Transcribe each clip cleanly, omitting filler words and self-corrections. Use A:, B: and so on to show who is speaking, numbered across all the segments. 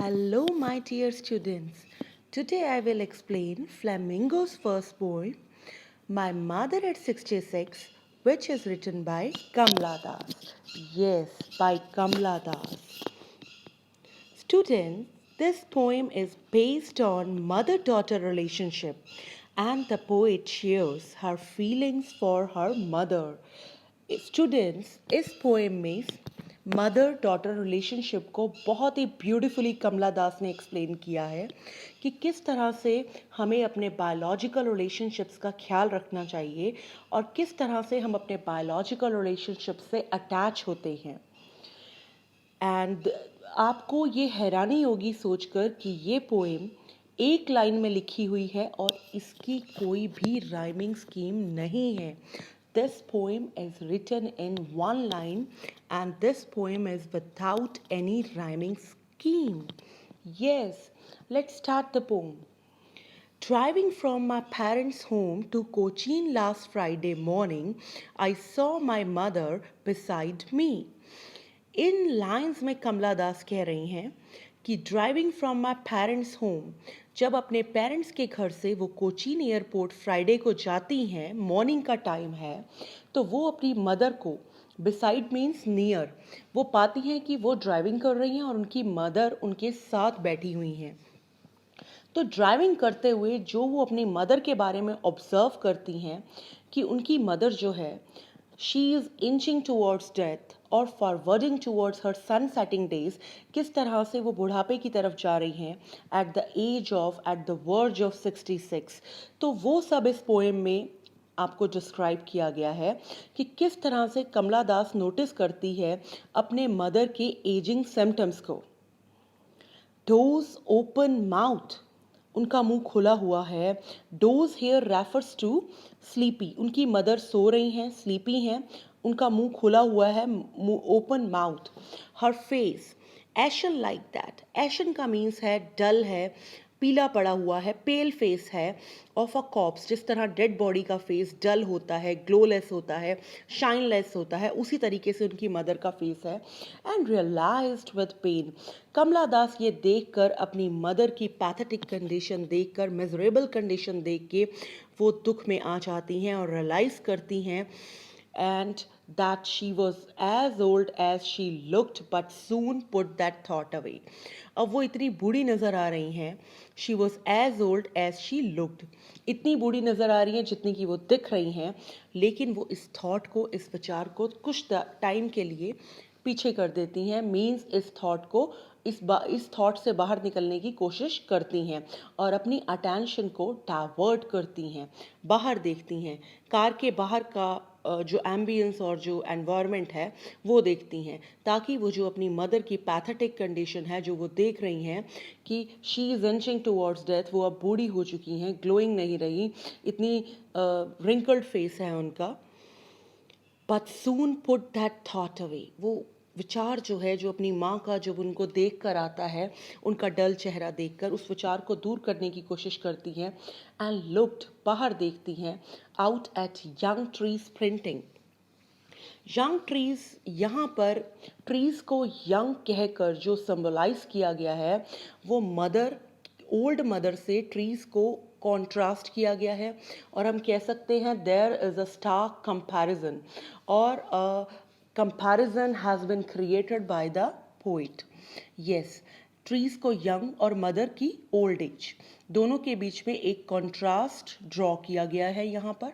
A: Hello, my dear students. Today I will explain Flamingo's first poem, My Mother at 66, which is written by Kamla Das. Yes, by Kamla Das. Students, this poem is based on mother-daughter relationship and the poet shares her feelings for her mother. Students इस poem में mother daughter relationship को बहुत ही beautifully कमला दास ने explain किया है कि किस तरह से हमें अपने बायोलॉजिकल रिलेशनशिप्स का ख्याल रखना चाहिए और किस तरह से हम अपने बायोलॉजिकल रिलेशनशिप से अटैच होते हैं। एंड आपको ये हैरानी होगी सोचकर कि ये पोएम एक लाइन में लिखी हुई है और इसकी कोई भी राइमिंग स्कीम नहीं है। This poem is written in one line and this poem is without any rhyming scheme. Yes, let's start the poem. Driving from my parents' home to Cochin last Friday morning, I saw my mother beside me. In lines में कमला दास कह रही हैं कि driving from my parents home, जब अपने parents के घर से वो कोचीन एयरपोर्ट फ्राइडे को जाती हैं, मॉर्निंग का टाइम है, तो वो अपनी मदर को बिसाइड मीन्स नियर, वो पाती हैं कि वो ड्राइविंग कर रही हैं और उनकी मदर उनके साथ बैठी हुई हैं। तो ड्राइविंग करते हुए जो वो अपनी मदर के बारे में ऑब्जर्व करती हैं कि उनकी मदर जो है she is inching towards death और forwarding towards her sun setting days, किस तरह से वो बुढ़ापे की तरफ जा रही हैं एट द वर्ज ऑफ 66। तो वो सब इस पोएम में आपको डिस्क्राइब किया गया है कि किस तरह से कमला दास नोटिस करती है अपने मदर के एजिंग सिम्टम्स को। डोज ओपन माउथ, उनका मुंह खुला हुआ है। Doze here refers to sleepy, उनकी मदर सो रही हैं, स्लीपी हैं, उनका मुंह खुला हुआ है, open mouth. Her face ashen like that, ashen का मीन्स है डल है, पीला पड़ा हुआ है, पेल फेस है ऑफ अ कॉप्स, जिस तरह डेड बॉडी का फेस डल होता है, ग्लोलेस होता है, शाइनलेस होता है, उसी तरीके से उनकी मदर का फेस है। एंड रियलाइज्ड विद पेन, कमला दास ये देखकर अपनी मदर की पैथेटिक कंडीशन देखकर, मिजरेबल कंडीशन देख के वो दुख में आ जाती हैं और रियलाइज करती हैं and that she was as old as she looked but soon put that thought away. अब वो इतनी बूढ़ी नज़र आ रही हैं, she was as old as she looked, इतनी बूढ़ी नज़र आ रही हैं जितनी कि वो दिख रही हैं, लेकिन वो इस थॉट को, इस विचार को कुछ टाइम के लिए पीछे कर देती हैं। मीन्स इस थॉट को, इस थॉट से बाहर निकलने की कोशिश करती हैं और अपनी अटेंशन को डाइवर्ट करती हैं, बाहर देखती हैं, कार के बाहर का जो एम्बियंस और जो एनवायरनमेंट है वो देखती हैं, ताकि वो जो अपनी मदर की पैथेटिक कंडीशन है जो वो देख रही हैं कि she is inching towards death, वो अब बूढ़ी हो चुकी हैं, ग्लोइंग नहीं रही, इतनी रिंकल्ड फेस है उनका। But soon put that thought away, वो विचार जो है, जो अपनी माँ का जब उनको देख कर आता है, उनका डल चेहरा देखकर उस विचार को दूर करने की कोशिश करती हैं एंड लुक्ड, बाहर देखती हैं, out at young trees printing. Young trees, यहाँ पर ट्रीज को यंग कहकर जो सिंबलाइज किया गया है वो मदर, ओल्ड मदर से ट्रीज को कॉन्ट्रास्ट किया गया है और हम कह सकते हैं there is a stark comparison और comparison has been created by the poet. Yes, trees को यंग और मदर की ओल्ड एज, दोनों के बीच में एक कॉन्ट्रास्ट ड्रॉ किया गया है यहाँ पर।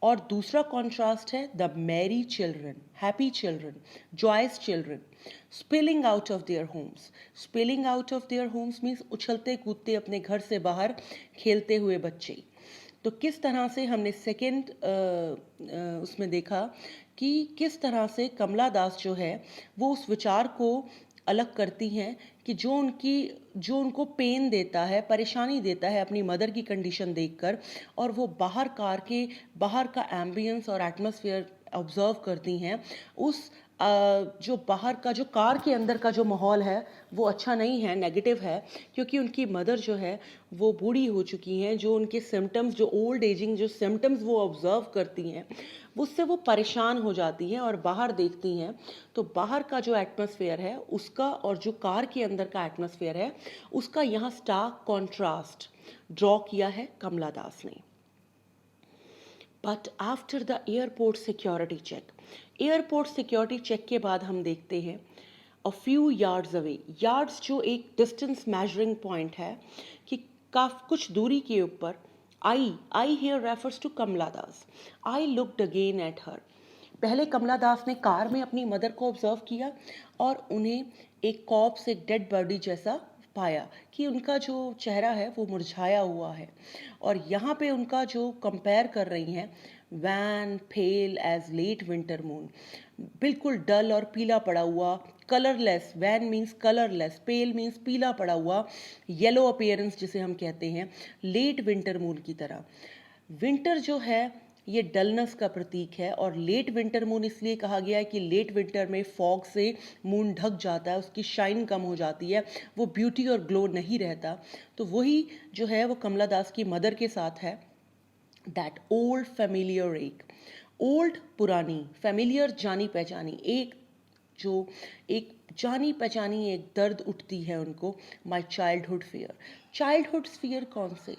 A: और दूसरा कॉन्ट्रास्ट है the merry children, happy children, joyous children, spilling out of their homes. Spilling out of their homes means उछलते कूदते अपने घर से बाहर खेलते हुए बच्चे। तो किस तरह से हमने सेकेंड उसमें देखा कि किस तरह से कमला दास जो है वो उस विचार को अलग करती हैं कि जो उनको पेन देता है, परेशानी देता है अपनी मदर की कंडीशन देखकर, और वो बाहर कार के बाहर का एम्बियंस और एटमॉस्फेयर ऑब्जर्व करती हैं, उस जो बाहर का, जो कार के अंदर का जो माहौल है वो अच्छा नहीं है, नेगेटिव है, क्योंकि उनकी मदर जो है वो बूढ़ी हो चुकी हैं। जो उनके सिम्टम्स, जो ओल्ड एजिंग जो सिम्टम्स वो ऑब्जर्व करती हैं, उससे वो परेशान हो जाती हैं और बाहर देखती हैं तो बाहर का जो एटमॉस्फेयर है उसका और जो कार के अंदर का एटमॉस्फेयर है उसका यहाँ स्टार्क कॉन्ट्रास्ट ड्रॉ किया है कमला दास ने। But after the airport security check, airport security check के बाद हम देखते हैं a few yards away, yards जो एक डिस्टेंस मेजरिंग पॉइंट है कि कुछ दूरी के ऊपर, I here refers to Kamala Das, I looked again at her. पहले कमला दास ने कार में अपनी मदर को ऑब्जर्व किया और उन्हें एक कॉप्स, एक डेड बॉडी जैसा पाया कि उनका जो चेहरा है वो मुरझाया हुआ है। और यहाँ पे उनका जो कंपेयर कर रही हैं, van pale as late winter moon, बिल्कुल डल और पीला पड़ा हुआ, कलरलेस, वैन मीन्स कलरलेस, पेल मीन्स पीला पड़ा हुआ, येलो अपीयरेंस जिसे हम कहते हैं, लेट विंटर मून की तरह। विंटर जो है ये डलनेस का प्रतीक है और लेट विंटर मून इसलिए कहा गया है कि लेट विंटर में फॉग से मून ढक जाता है, उसकी शाइन कम हो जाती है, वो ब्यूटी और ग्लो नहीं रहता। तो वही जो है वो कमला दास की मदर के साथ है। दैट ओल्ड फेमिलियर एक, ओल्ड पुरानी, फेमिलियर जानी पहचानी, जो एक जानी पहचानी एक दर्द उठती है उनको, my childhood fear. Childhood fear कौन से?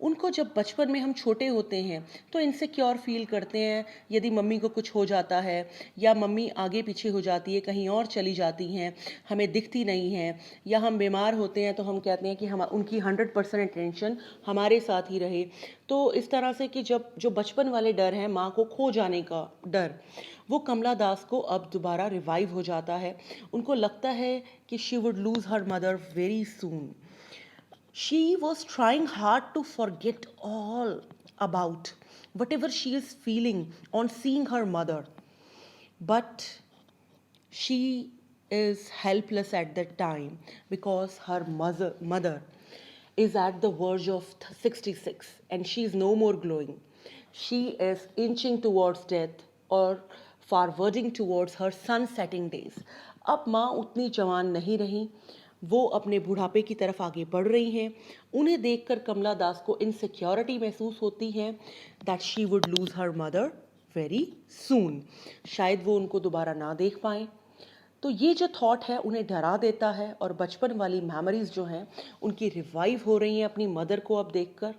A: उनको जब बचपन में हम छोटे होते हैं तो इनसिक्योर फील करते हैं यदि मम्मी को कुछ हो जाता है या मम्मी आगे पीछे हो जाती है, कहीं और चली जाती हैं, हमें दिखती नहीं है, या हम बीमार होते हैं तो हम कहते हैं कि हम उनकी 100% अटेंशन हमारे साथ ही रहे। तो इस तरह से कि जब जो बचपन वाले डर हैं, माँ को खो जाने का डर, वो कमला दास को अब दोबारा रिवाइव हो जाता है। उनको लगता है कि she would lose her mother very soon. She was trying hard to forget all about whatever she is feeling on seeing her mother, but she is helpless at that time because her mother is at the verge of 66 and she is no more glowing. She is inching towards death or forwarding towards her sunsetting days. अब माँ उतनी जवान नहीं रही, वो अपने बुढ़ापे की तरफ आगे बढ़ रही हैं। उन्हें देखकर कमला दास को इनसिक्योरिटी महसूस होती है that she would lose her mother very soon, शायद वो उनको दोबारा ना देख पाएं। तो ये जो थॉट है उन्हें डरा देता है और बचपन वाली मेमोरीज जो हैं उनकी रिवाइव हो रही हैं अपनी मदर को अब देखकर।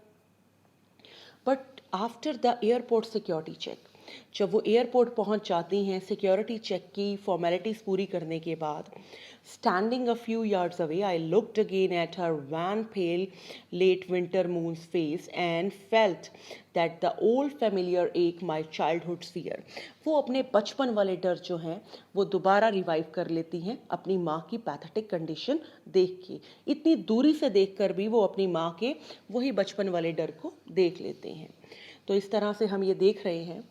A: But after the airport security check, जब वो एयरपोर्ट पहुंच जाती हैं सिक्योरिटी चेक की फॉर्मेलिटीज़ पूरी करने के बाद, standing a few yards away, I looked again at her wan, pale, late winter moon's face and felt that the old familiar ache, my childhood's fear. वो अपने बचपन वाले डर जो हैं वो दोबारा रिवाइव कर लेती हैं अपनी माँ की पैथेटिक कंडीशन देख के। इतनी दूरी से देखकर भी वो अपनी माँ के वही बचपन वाले डर को देख लेते हैं। तो इस तरह से हम ये देख रहे हैं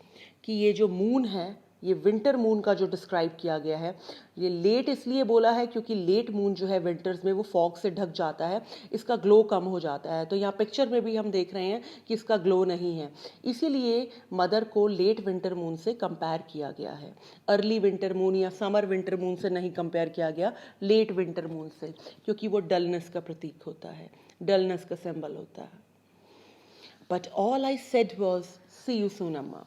A: कि ये जो मून है, ये विंटर मून का जो डिस्क्राइब किया गया है, ये लेट इसलिए बोला है क्योंकि लेट मून जो है विंटर्स में वो फॉग से ढक जाता है, इसका ग्लो कम हो जाता है। तो यहाँ पिक्चर में भी हम देख रहे हैं कि इसका ग्लो नहीं है, इसीलिए मदर को लेट विंटर मून से कंपेयर किया गया है। अर्ली विंटर मून या समर विंटर मून से नहीं कंपेयर किया गया, लेट विंटर मून से, क्योंकि वो डलनेस का प्रतीक होता है, डलनेस का सिंबल होता है। But all I said was see you soon अम्मा।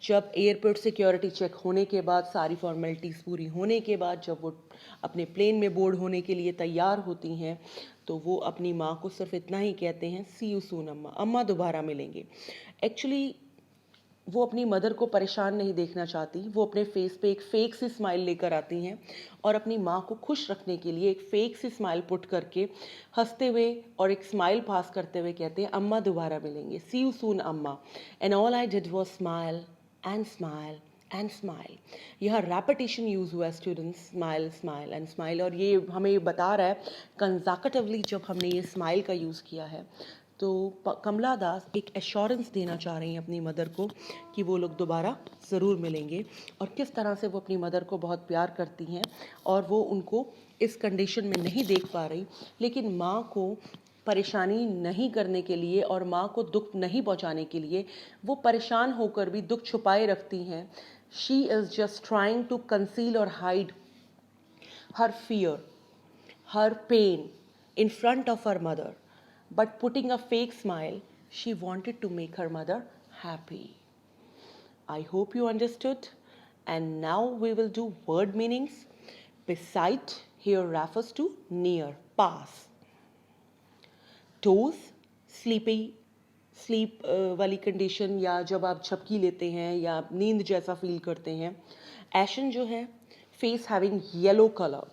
A: जब एयरपोर्ट सिक्योरिटी चेक होने के बाद, सारी फॉर्मेलिटीज़ पूरी होने के बाद, जब वो अपने प्लेन में बोर्ड होने के लिए तैयार होती हैं तो वो अपनी माँ को सिर्फ इतना ही कहते हैं, सी यू सून अम्मा, अम्मा दोबारा मिलेंगे। एक्चुअली वो अपनी मदर को परेशान नहीं देखना चाहती, वो अपने फेस पे एक फेक सी स्माइल लेकर आती हैं और अपनी माँ को खुश रखने के लिए एक फेक सी स्माइल पुट करके हंसते हुए और एक स्माइल पास करते हुए कहते हैं, अम्मा दोबारा मिलेंगे, सी यू सून अम्मा। And all I did was smile and smile and smile. यह रेपिटेशन यूज़ हुआ है students, smile smile and smile, और ये हमें बता रहा है कंजाकटिवली जब हमने ये स्माइल का यूज़ किया है तो कमला दास एक एश्योरेंस देना चाह रही हैं अपनी मदर को कि वो लोग दोबारा ज़रूर मिलेंगे, और किस तरह से वो अपनी मदर को बहुत प्यार करती हैं और वो उनको इस कंडीशन में नहीं देख पा रही, लेकिन माँ को परेशानी नहीं करने के लिए और माँ को दुख नहीं पहुँचाने के लिए वो परेशान होकर भी दुख छुपाए रखती हैं She is just trying to conceal or hide her fear, her pain in front of her mother. But putting a fake smile, she wanted to make her mother happy. I hope you understood. And now we will do word meanings. Beside here refers to near, pass. Doze, sleepy, sleep वाली condition या जब आप झपकी लेते हैं या नींद जैसा फील करते हैं. एशन जो है फेस हैविंग येलो कलर,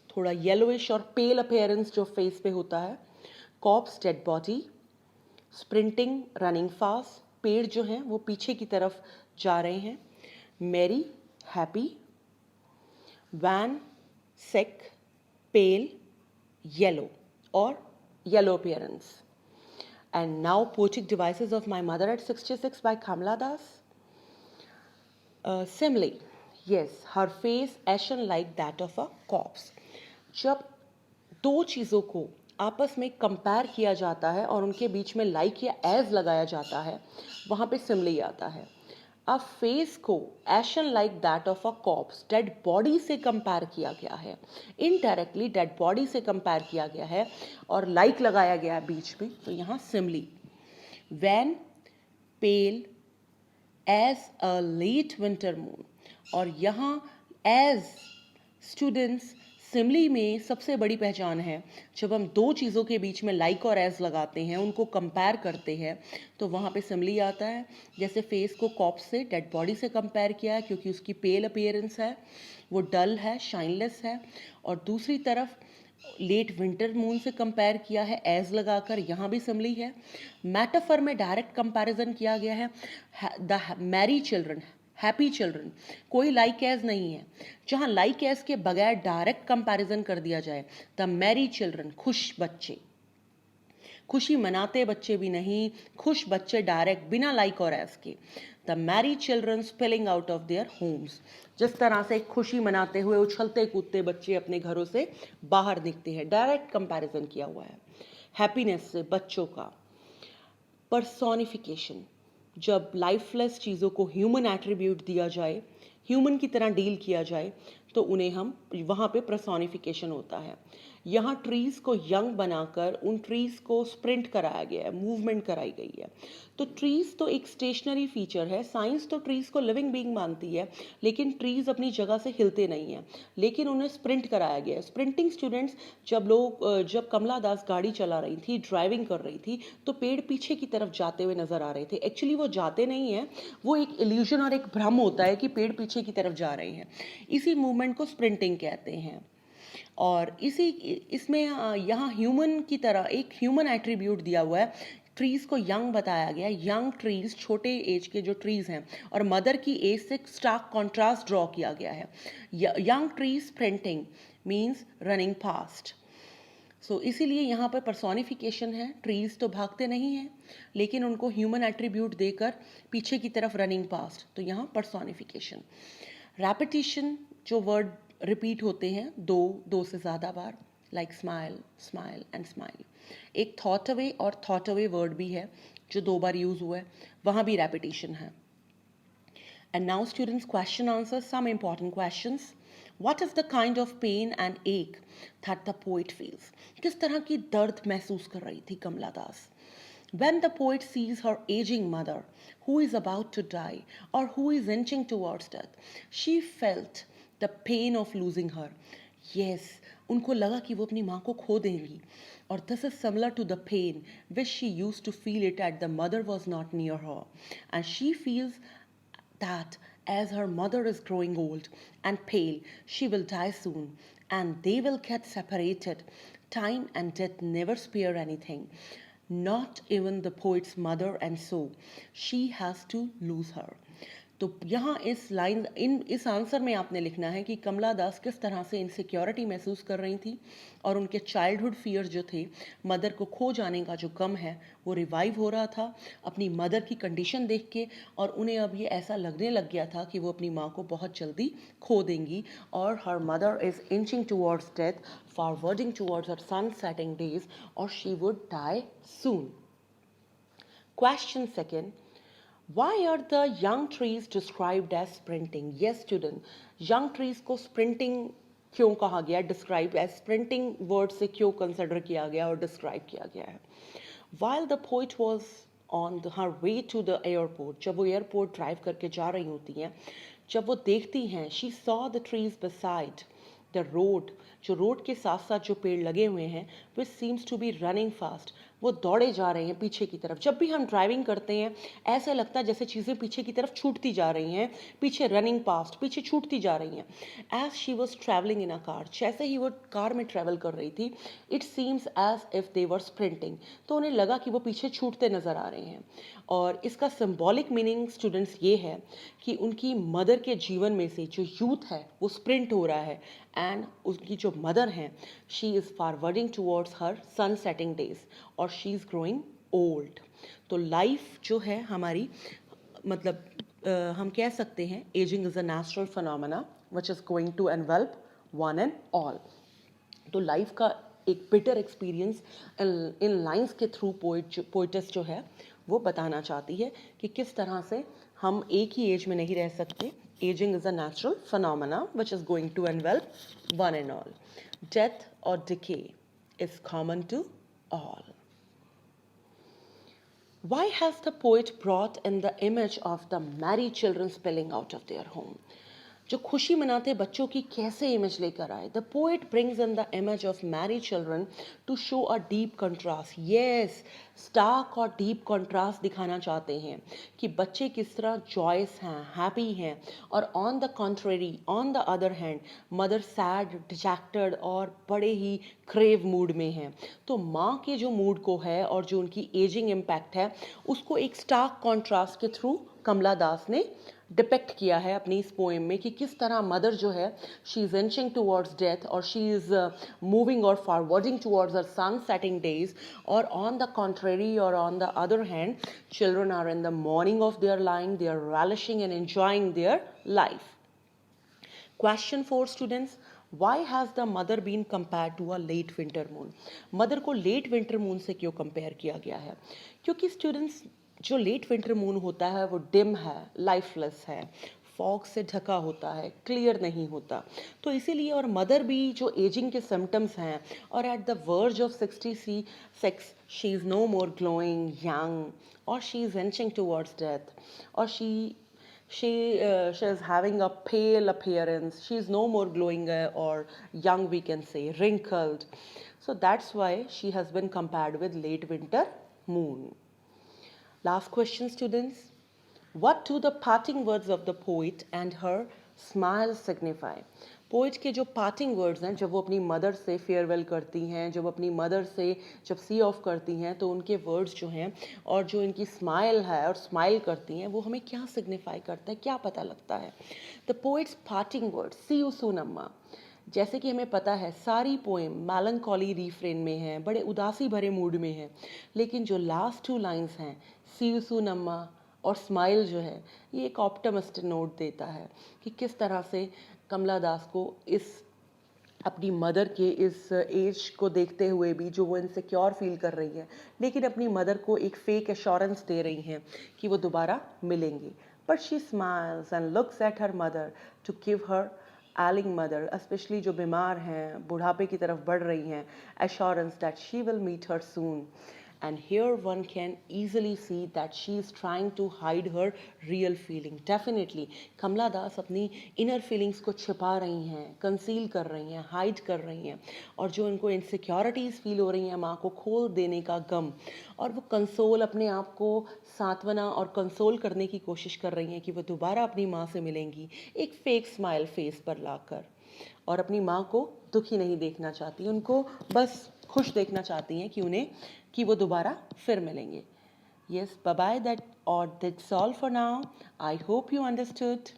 A: थोड़ा येलोइश और पेल अपीयरेंस जो फेस पे होता है. Corpse dead body. Sprinting running fast, पेड़ जो हैं वो पीछे की तरफ जा रहे हैं. Merry happy. Wan sick, pale, yellow और yellow appearance. And now Poetic Devices of My Mother at 66 by Kamla Das. Simile. Yes, her face ashen like that of a corpse. जब दो चीज़ों को आपस में कंपेयर किया जाता है और उनके बीच में लाइक या एज लगाया जाता है, वहाँ पे सिमिले आता है. अब फेस को एशन like that of a cops, dead body से कंपेयर किया गया है. इनडायरेक्टली डेड बॉडी से कंपेयर किया गया है और लाइक लगाया गया है बीच में, तो यहाँ simile. Wan pale as a late winter moon, और यहाँ एज स्टूडेंट्स सिमली में सबसे बड़ी पहचान है. जब हम दो चीज़ों के बीच में लाइक और एज लगाते हैं, उनको कंपेयर करते हैं, तो वहाँ पे सिमली आता है. जैसे फेस को कॉप्स से, डेड बॉडी से कंपेयर किया है क्योंकि उसकी पेल अपीयरेंस है, वो डल है, शाइनलेस है. और दूसरी तरफ लेट विंटर मून से कंपेयर किया है एज लगाकर, यहाँ भी सिमली है. मेटाफर में डायरेक्ट कंपैरिजन किया गया है. The merry children, happy children, कोई लाइक एज नहीं है. जहाँ लाइक एज के बगैर डायरेक्ट कंपैरिजन कर दिया जाए, द मैरी चिल्ड्रन, खुश बच्चे, खुशी मनाते बच्चे भी नहीं, खुश बच्चे डायरेक्ट बिना लाइक और एज के. The merry children spilling out of their Holmes, जिस तरह से खुशी मनाते हुए उछलते कूदते बच्चे अपने घरों से बाहर निकलते हैं, डायरेक्ट कंपैरिजन किया हुआ है हैप्पीनेस से बच्चों का. पर्सोनिफिकेशन, जब लाइफलेस चीज़ों को ह्यूमन एट्रीब्यूट दिया जाए, ह्यूमन की तरह डील किया जाए, तो उन्हें हम वहाँ पे पर्सोनिफिकेशन होता है. यहाँ ट्रीज़ को यंग बनाकर उन ट्रीज़ को स्प्रिंट कराया गया है, मूवमेंट कराई गई है. तो ट्रीज़ तो एक स्टेशनरी फीचर है. साइंस तो ट्रीज़ को लिविंग बीइंग मानती है, लेकिन ट्रीज़ अपनी जगह से हिलते नहीं हैं, लेकिन उन्हें स्प्रिंट कराया गया है. स्प्रिंटिंग स्टूडेंट्स, जब कमला दास गाड़ी चला रही थी, ड्राइविंग कर रही थी, तो पेड़ पीछे की तरफ जाते हुए नजर आ रहे थे. एक्चुअली वो जाते नहीं हैं, वो एक इल्यूजन और एक भ्रम होता है कि पेड़ पीछे की तरफ जा रहे हैं. इसी मूवमेंट को स्प्रिंटिंग कहते हैं. और इसमें यहाँ ह्यूमन की तरह एक ह्यूमन एट्रीब्यूट दिया हुआ है. ट्रीज़ को यंग बताया गया. यंग ट्रीज़, छोटे एज के जो ट्रीज़ हैं, और मदर की एज से स्टार्क कॉन्ट्रास्ट ड्रॉ किया गया है. Young trees sprinting means running fast. So इसीलिए यहाँ पर पर्सोनिफिकेशन है. ट्रीज़ तो भागते नहीं हैं, लेकिन उनको ह्यूमन एट्रीब्यूट देकर पीछे की तरफ रनिंग फास्ट, तो यहाँ पर्सोनिफिकेशन. रैपिटिशन, जो वर्ड रिपीट होते हैं दो से ज़्यादा बार, like smile, smile and smile. एक थॉट अवे और थॉट अवे वर्ड भी है जो 2 बार यूज़ हुआ है, वहाँ भी रैपिटिशन है. And now students, question answers, some important questions. What is the kind of pain and ache that the poet feels? किस तरह की दर्द महसूस कर रही थी कमला दास? When the poet sees her aging mother, who is about to die or who is inching towards death, she felt the pain of losing her. Yes, उनको लगा कि वो अपनी माँ को खो देंगी. और this is similar to the pain which she used to feel it at the mother was not near her. And she feels that as her mother is growing old and pale, she will die soon and they will get separated. Time and death never spare anything, not even the poet's mother, and so she has to lose her. तो यहाँ इस answer में आपने लिखना है कि कमला दास किस तरह से इनसिक्योरिटी महसूस कर रही थी और उनके चाइल्डहुड फियर जो थे, मदर को खो जाने का जो गम है, वो रिवाइव हो रहा था अपनी मदर की कंडीशन देख के, और उन्हें अब ये ऐसा लगने लग गया था कि वो अपनी माँ को बहुत जल्दी खो देंगी. और हर mother is inching towards death, forwarding towards her sun setting days, और she would die soon. Question second, Why are the young trees described as sprinting? Yes, student. Young trees को sprinting क्यों कहा गया, डिस्क्राइब एज स्प्रिंटिंग वर्ड से क्यों consider किया गया और डिस्क्राइब किया गया है? While the poet was on her way to the airport, जब वो एयरपोर्ट ड्राइव करके जा रही होती हैं, जब वो देखती हैं, she saw the trees beside the road, जो रोड के साथ साथ जो पेड़ लगे हुए हैं, which seems to be running fast, वो दौड़े जा रहे हैं पीछे की तरफ. जब भी हम ड्राइविंग करते हैं ऐसा लगता है जैसे चीज़ें पीछे की तरफ छूटती जा रही हैं, पीछे रनिंग पास्ट, पीछे छूटती जा रही हैं. As she was travelling in a car, जैसे ही वो कार में ट्रैवल कर रही थी, it seems as if they were sprinting, तो उन्हें लगा कि वो पीछे छूटते नजर आ रहे हैं. और इसका सिंबॉलिक मीनिंग स्टूडेंट्स ये है कि उनकी मदर के जीवन में से जो यूथ है वो स्प्रिंट हो रहा है, एंड उनकी जो मदर हैं, she is forwarding towards her sun setting days, और शी इज़ ग्रोइंग ओल्ड. तो लाइफ जो है हमारी, मतलब हम कह सकते हैं ageing is a natural phenomena which is going to envelop one and all. तो लाइफ का एक बिटर एक्सपीरियंस इन लाइंस के थ्रू पोइटस जो है वो बताना चाहती है कि किस तरह से हम एक ही एज में नहीं रह सकते. Ageing is a natural phenomena which is going to envelop one and all. Death और decay is common to all. Why has the poet brought in the image of the married children spilling out of their home? जो खुशी मनाते बच्चों की कैसे image लेकर आए. The poet brings in the image of married children to show a deep contrast. Yes, stark और deep contrast दिखाना चाहते हैं कि बच्चे किस तरह जॉयस हैं, हैप्पी हैं, और on the contrary, on the other hand, mother sad, dejected और बड़े ही क्रेव मूड में हैं. तो माँ के जो मूड को है और जो उनकी एजिंग इम्पैक्ट है, उसको एक स्टार्क कॉन्ट्रास्ट के थ्रू कमला दास ने डिपेक्ट किया है अपनी इस पोएम में कि किस तरह मदर जो है, she is inching towards death, और शी इज मूविंग और forwarding towards her sun setting days, और ऑन द कॉन्ट्रेरी और on the other hand, children are in the morning of their life, they are relishing and enjoying their life. Question 4 students, why has the mother been compared to a late winter moon? Mother को late winter moon से क्यों compare किया गया है? क्योंकि students, जो late winter moon होता है वो डिम है, लाइफलेस है, फॉग से ढका होता है, क्लियर नहीं होता. तो इसीलिए, और मदर भी जो एजिंग के सिम्टम्स हैं, और at the verge of 66 she is no more glowing young, और she is inching towards death, और she is having a pale appearance. She is no more glowing or young, we can say, wrinkled. So that's why she has been compared with late winter moon. Last question students, what do the parting words of the poet and her smile signify? Poet के जो parting words हैं, जब वो अपनी mother से farewell करती हैं, जब अपनी मदर से जब सी ऑफ करती हैं, तो उनके वर्ड्स जो हैं और जो इनकी स्माइल है और स्माइल करती हैं, वो हमें क्या सिग्निफाई करता है, क्या पता लगता है? The poet's parting words, see you soon अम्मा. जैसे कि हमें पता है सारी पोएम मेलनकॉली रिफ्रेन में है, बड़े उदासी भरे मूड में है, लेकिन जो लास्ट 2 लाइंस हैं, सी यू सून अम्मा और स्माइल जो है, ये एक ऑप्टिमिस्टिक नोट देता है कि किस तरह से कमला दास को इस अपनी मदर के इस एज को देखते हुए भी, जो वो इनसिक्योर फील कर रही हैं, लेकिन अपनी मदर को एक फेक एश्योरेंस दे रही हैं कि वो दोबारा मिलेंगी. But she smiles and looks at her mother to give her ailing mother, specially जो बीमार हैं, बुढ़ापे की तरफ बढ़ रही हैं, assurance that she will meet her soon. And here one can easily see that she is trying to hide her real feeling. Definitely कमला दास अपनी inner feelings को छिपा रही हैं, conceal कर रही हैं, hide कर रही हैं, और जो उनको insecurities feel हो रही हैं, माँ को खोल देने का गम, और वो कंसोल, अपने आप को सांत्वना और कंसोल करने की कोशिश कर रही हैं कि वो दोबारा अपनी माँ से मिलेंगी, एक फेक स्माइल फेस पर लाकर, और अपनी माँ को दुखी नहीं देखना चाहती, उनको बस खुश देखना चाहती हैं कि वो दोबारा फिर मिलेंगे. Yes, bye bye, that or that's all for now. I hope you understood.